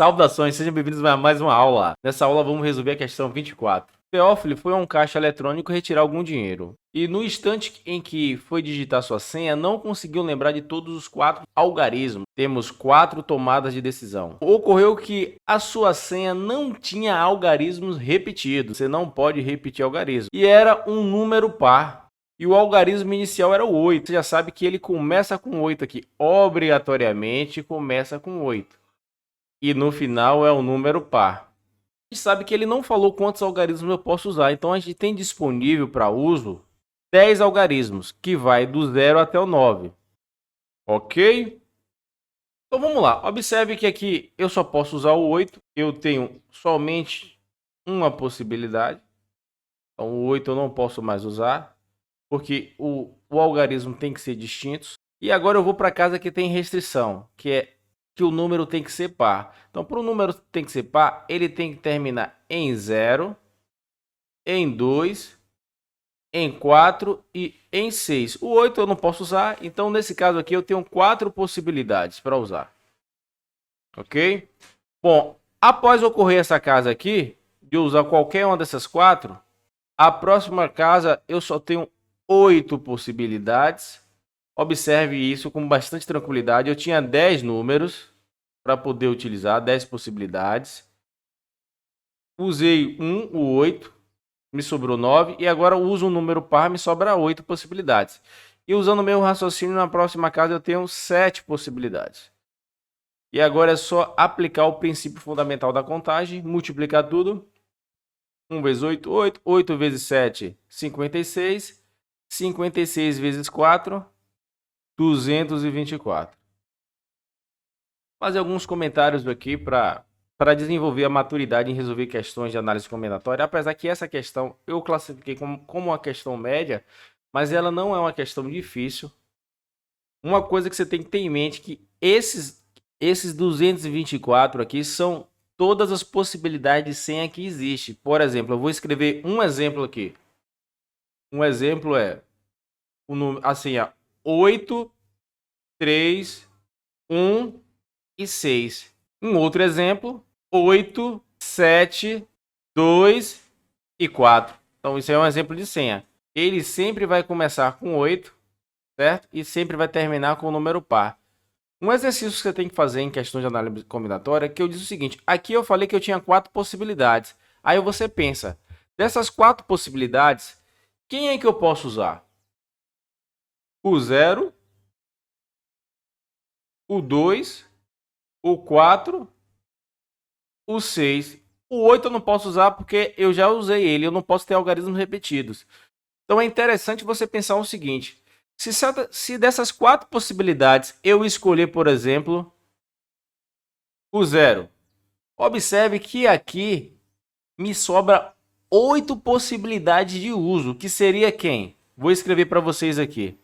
Saudações, sejam bem-vindos a mais uma aula. Nessa aula vamos resolver a questão 24. Teófilo foi a um caixa eletrônico retirar algum dinheiro. E no instante em que foi digitar sua senha, não conseguiu lembrar de todos os 4 algarismos. Temos 4 tomadas de decisão. Ocorreu que a sua senha não tinha algarismos repetidos. Você não pode repetir algarismo. E era um número par. E o algarismo inicial era o 8. Você já sabe que ele começa com 8 aqui. Obrigatoriamente começa com 8. E no final é um número par. A gente sabe que ele não falou quantos algarismos eu posso usar. Então a gente tem disponível para uso 10 algarismos, que vai do 0 até o 9. Ok? Então vamos lá. Observe que aqui eu só posso usar o 8. Eu tenho somente uma possibilidade. Então o 8 eu não posso mais usar, porque o algarismo tem que ser distinto. E agora eu vou para casa que tem restrição, que é que o número tem que ser par. Então, para o número tem que ser par, ele tem que terminar em 0, em 2, em 4 e em 6. O 8 eu não posso usar, então nesse caso aqui eu tenho 4 possibilidades para usar. Ok? Bom, após ocorrer essa casa aqui, de usar qualquer uma dessas 4, a próxima casa eu só tenho 8 possibilidades. Observe isso com bastante tranquilidade. Eu tinha 10 números para poder utilizar, 10 possibilidades. Usei o 8, me sobrou 9. E agora uso um número par, me sobra 8 possibilidades. E usando o meu raciocínio, na próxima casa eu tenho 7 possibilidades. E agora é só aplicar o princípio fundamental da contagem, multiplicar tudo. 1 vezes 8, 8. 8 vezes 7, 56. 56 vezes 4, 224. Fazer alguns comentários aqui para desenvolver a maturidade em resolver questões de análise combinatória, apesar que essa questão eu classifiquei como uma questão média, mas ela não é uma questão difícil. Uma coisa que você tem que ter em mente é que esses 224 aqui são todas as possibilidades de senha que existe. Por exemplo, eu vou escrever um exemplo aqui. Um exemplo é o número, a senha 8, 3, 1 e 6. Um outro exemplo, 8, 7, 2 e 4. Então, isso é um exemplo de senha. Ele sempre vai começar com 8, certo? E sempre vai terminar com o número par. Um exercício que você tem que fazer em questão de análise combinatória é que eu disse o seguinte. Aqui eu falei que eu tinha 4 possibilidades. Aí você pensa, dessas 4 possibilidades, quem é que eu posso usar? O 0, o 2, o 4, o 6. O 8 eu não posso usar porque eu já usei ele, eu não posso ter algarismos repetidos. Então é interessante você pensar o seguinte, se dessas 4 possibilidades eu escolher, por exemplo, o 0, observe que aqui me sobra 8 possibilidades de uso, que seria quem? Vou escrever para vocês aqui.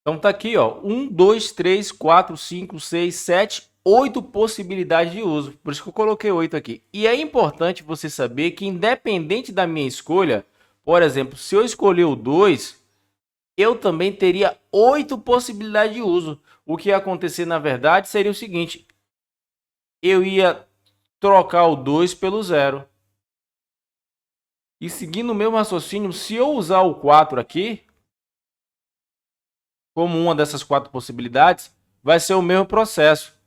Então tá aqui, ó, 1, 2, 3, 4, 5, 6, 7, 8 possibilidades de uso. Por isso que eu coloquei 8 aqui. E é importante você saber que independente da minha escolha, por exemplo, se eu escolher o 2, eu também teria 8 possibilidades de uso. O que ia acontecer na verdade seria o seguinte, eu ia trocar o 2 pelo 0. E seguindo o meu raciocínio, se eu usar o 4 aqui, como uma dessas 4 possibilidades, vai ser o mesmo processo.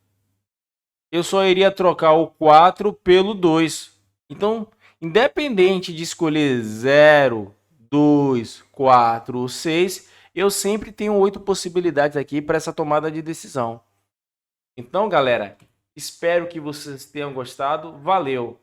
Eu só iria trocar o 4 pelo 2. Então, independente de escolher 0, 2, 4 ou 6, eu sempre tenho 8 possibilidades aqui para essa tomada de decisão. Então, galera, espero que vocês tenham gostado. Valeu!